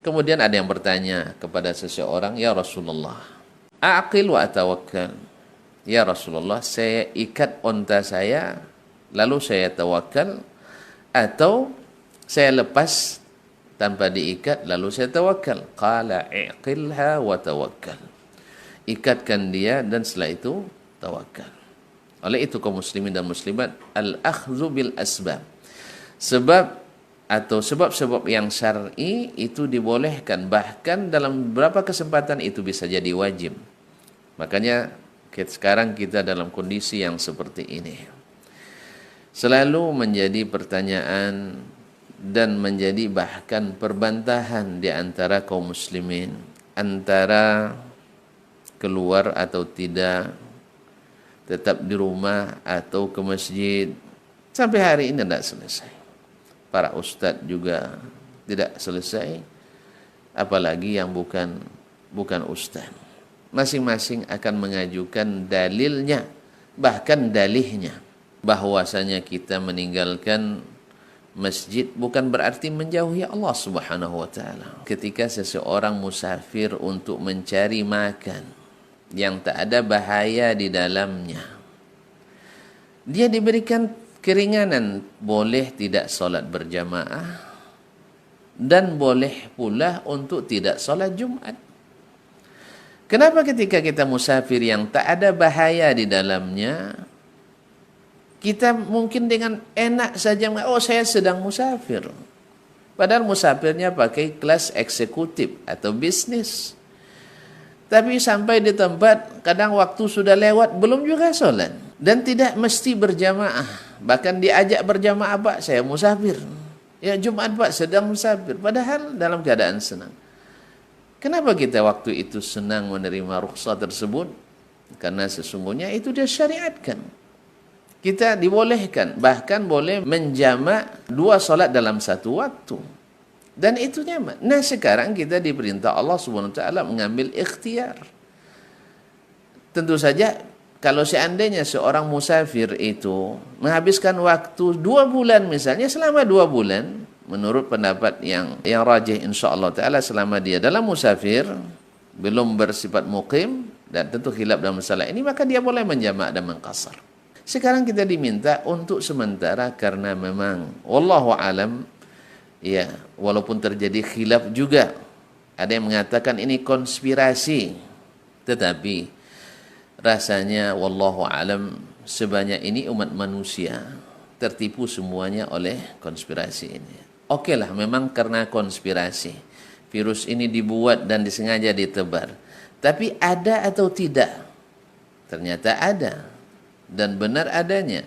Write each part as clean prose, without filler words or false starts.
Kemudian ada yang bertanya kepada seseorang, "Ya Rasulullah, aqil wa atawakkal." Ya Rasulullah, saya ikat onta saya, lalu saya tawakal, atau saya lepas tanpa diikat, lalu saya tawakal. Qala iqilha wa tawakkal. Ikatkan dia dan setelah itu tawakal. Oleh itu kaum muslimin dan muslimat, al-akhdhu bil asbab. Sebab-sebab yang syar'i itu dibolehkan, bahkan dalam beberapa kesempatan itu bisa jadi wajib. Makanya sekarang kita dalam kondisi yang seperti ini. Selalu menjadi pertanyaan dan menjadi bahkan perbantahan di antara kaum muslimin, antara keluar atau tidak, tetap di rumah atau ke masjid. Sampai hari ini tidak selesai. Para ustadz juga tidak selesai, apalagi yang bukan ustadz. Masing-masing akan mengajukan dalilnya, bahkan dalihnya, bahwasanya kita meninggalkan masjid bukan berarti menjauhi Allah Subhanahu wa taala. Ketika seseorang musafir untuk mencari makan yang tak ada bahaya di dalamnya, dia diberikan keringanan, boleh tidak solat berjamaah dan boleh pula untuk tidak solat Jumat. Kenapa ketika kita musafir yang tak ada bahaya di dalamnya, kita mungkin dengan enak saja, oh saya sedang musafir. Padahal musafirnya pakai kelas eksekutif atau bisnis. Tapi sampai di tempat, kadang waktu sudah lewat, belum juga sholat. Dan tidak mesti berjamaah. Bahkan diajak berjamaah, Pak, saya musafir. Ya Jumat, Pak, sedang musafir. Padahal dalam keadaan senang. Kenapa kita waktu itu senang menerima rukhsah tersebut? Karena sesungguhnya itu dia syariatkan. Kita dibolehkan, bahkan boleh menjamak 2 solat dalam satu waktu. Dan itu nyaman. Nah sekarang kita diperintah Allah Subhanahu wa taala mengambil ikhtiar. Tentu saja kalau seandainya seorang musafir itu menghabiskan waktu 2 bulan misalnya, selama 2 bulan, menurut pendapat yang rajih insyaallah taala, selama dia dalam musafir, belum bersifat muqim, dan tentu khilaf dalam masalah ini, maka dia boleh menjamak dan mengqasar. Sekarang kita diminta untuk sementara, karena memang wallahu alam, ya, walaupun terjadi khilaf juga, ada yang mengatakan ini konspirasi, tetapi rasanya wallahu alam sebanyak ini umat manusia tertipu semuanya oleh konspirasi ini. Oke lah, memang karena konspirasi virus ini dibuat dan disengaja ditebar, tapi ada atau tidak? Ternyata ada, dan benar adanya.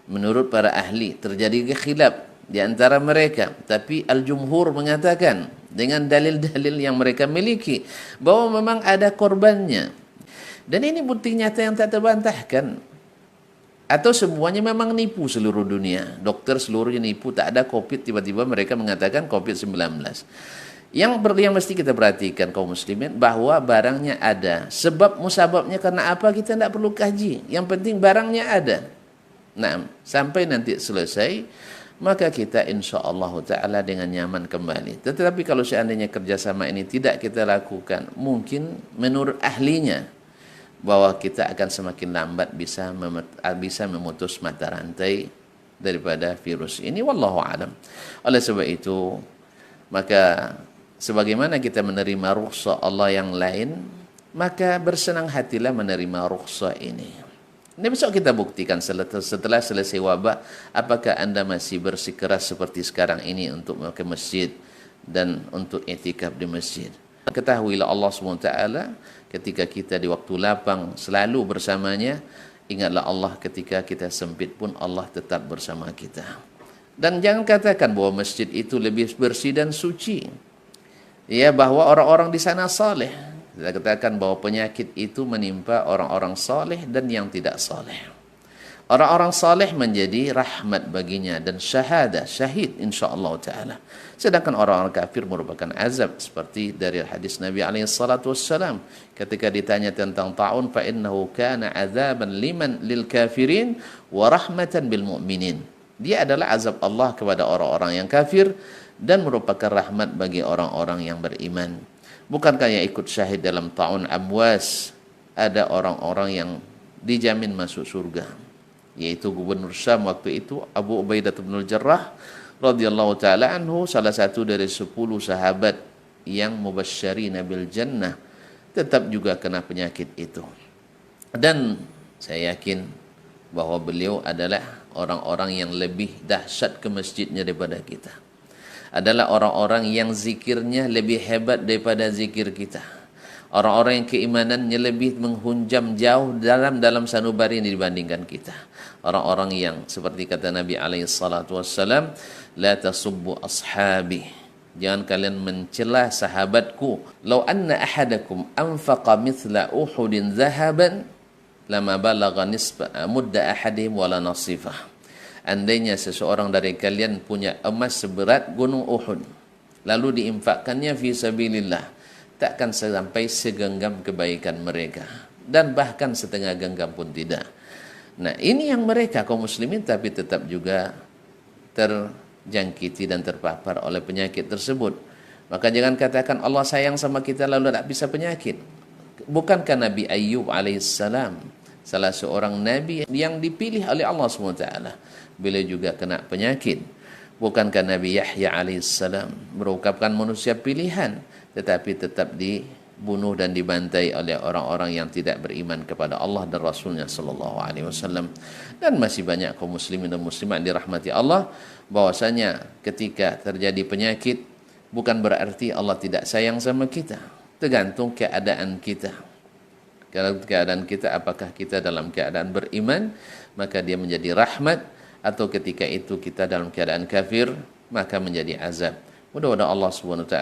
Menurut para ahli terjadi khilaf di antara mereka, tapi al-jumhur mengatakan dengan dalil-dalil yang mereka miliki bahwa memang ada korbannya. Dan ini bukti nyata yang tak terbantahkan. Atau semuanya memang nipu seluruh dunia, dokter seluruhnya nipu, tak ada COVID, tiba-tiba mereka mengatakan COVID-19. Yang mesti kita perhatikan kaum muslimin, bahwa barangnya ada. Sebab musababnya karena apa kita tidak perlu kaji. Yang penting barangnya ada. Nah, sampai nanti selesai, maka kita insyaAllah ta'ala dengan nyaman kembali. Tetapi kalau seandainya kerjasama ini tidak kita lakukan, mungkin menurut ahlinya bahwa kita akan semakin lambat bisa memutus mata rantai daripada virus ini, wallahu alam. Oleh sebab itu, maka sebagaimana kita menerima rukhsah Allah yang lain, maka bersenang hatilah menerima rukhsah ini. Ini besok kita buktikan setelah selesai wabah, apakah Anda masih bersikeras seperti sekarang ini untuk ke masjid dan untuk i'tikaf di masjid. Ketahuilah Allah SWT ketika kita di waktu lapang selalu bersamanya. Ingatlah Allah ketika kita sempit pun Allah tetap bersama kita. Dan jangan katakan bahwa masjid itu lebih bersih dan suci, ya, bahwa orang-orang di sana saleh. Kita katakan bahwa penyakit itu menimpa orang-orang saleh dan yang tidak saleh. Orang-orang saleh menjadi rahmat baginya dan syahid insyaallah taala. Sedangkan orang-orang kafir merupakan azab, seperti dari hadis Nabi alaihi salatu wassalam ketika ditanya tentang taun, fa innahu kana azaban lil kafirin wa rahmatan bil mu'minin. Dia adalah azab Allah kepada orang-orang yang kafir dan merupakan rahmat bagi orang-orang yang beriman. Bukankah yang ikut syahid dalam ta'un Amwas ada orang-orang yang dijamin masuk surga, yaitu gubernur Syam waktu itu Abu Ubaidah bin Jarrah radhiyallahu taala anhu, salah satu dari 10 sahabat yang mubasysyirina bil jannah, tetap juga kena penyakit itu. Dan saya yakin bahwa beliau adalah orang-orang yang lebih dahsyat ke masjidnya daripada kita, adalah orang-orang yang zikirnya lebih hebat daripada zikir kita, orang-orang yang keimanannya lebih menghunjam jauh dalam sanubari ini dibandingkan kita, orang-orang yang seperti kata Nabi alaihi salatu wassalam, la tasubbu ashabi, jangan kalian mencela sahabatku, law anna ahadakum anfaqa mithla uhudin zahaban lama balagha nisba mudda ahadihim wala nasifah. Andainya seseorang dari kalian punya emas seberat gunung Uhud, lalu diinfakkannya fi sabilillah, takkan sampai segenggam kebaikan mereka, dan bahkan setengah genggam pun tidak. Nah, ini yang mereka kaum muslimin, tapi tetap juga terjangkiti dan terpapar oleh penyakit tersebut. Maka jangan katakan Allah sayang sama kita lalu tak bisa penyakit. Bukankah Nabi Ayyub alaihissalam salah seorang nabi yang dipilih oleh Allah SWT, beliau juga kena penyakit? Bukankah Nabi Yahya alaihissalam merupakan manusia pilihan, tetapi tetap dibunuh dan dibantai oleh orang-orang yang tidak beriman kepada Allah dan Rasulnya sallallahu alaihi wasallam. Dan masih banyak kaum muslimin dan muslimat dirahmati Allah, bahwasanya ketika terjadi penyakit bukan berarti Allah tidak sayang sama kita, tergantung keadaan kita. Kalau keadaan kita, apakah kita dalam keadaan beriman, maka dia menjadi rahmat, atau ketika itu kita dalam keadaan kafir, maka menjadi azab. Mudah-mudahan Allah SWT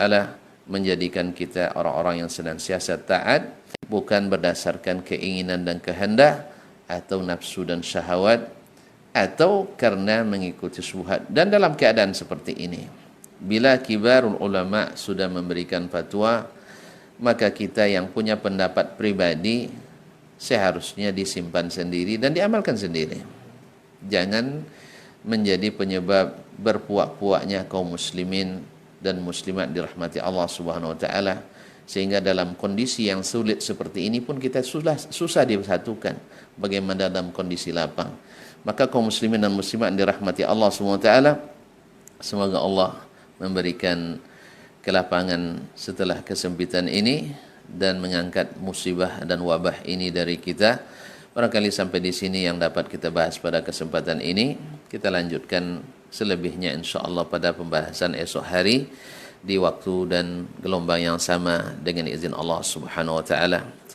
menjadikan kita orang-orang yang senantiasa taat, bukan berdasarkan keinginan dan kehendak, atau nafsu dan syahwat, atau karena mengikuti syubhat. Dan dalam keadaan seperti ini, bila kibarul ulama sudah memberikan fatwa, maka kita yang punya pendapat pribadi seharusnya disimpan sendiri dan diamalkan sendiri. Jangan menjadi penyebab berpuak-puaknya kaum muslimin dan muslimat dirahmati Allah Subhanahu wa taala, sehingga dalam kondisi yang sulit seperti ini pun kita susah disatukan bagaimana dalam kondisi lapang. Maka kaum muslimin dan muslimat dirahmati Allah Subhanahu wa taala, semoga Allah memberikan kelapangan setelah kesempitan ini dan mengangkat musibah dan wabah ini dari kita. Barangkali sampai di sini yang dapat kita bahas pada kesempatan ini. Kita lanjutkan selebihnya insyaAllah pada pembahasan esok hari di waktu dan gelombang yang sama dengan izin Allah Subhanahu wa taala.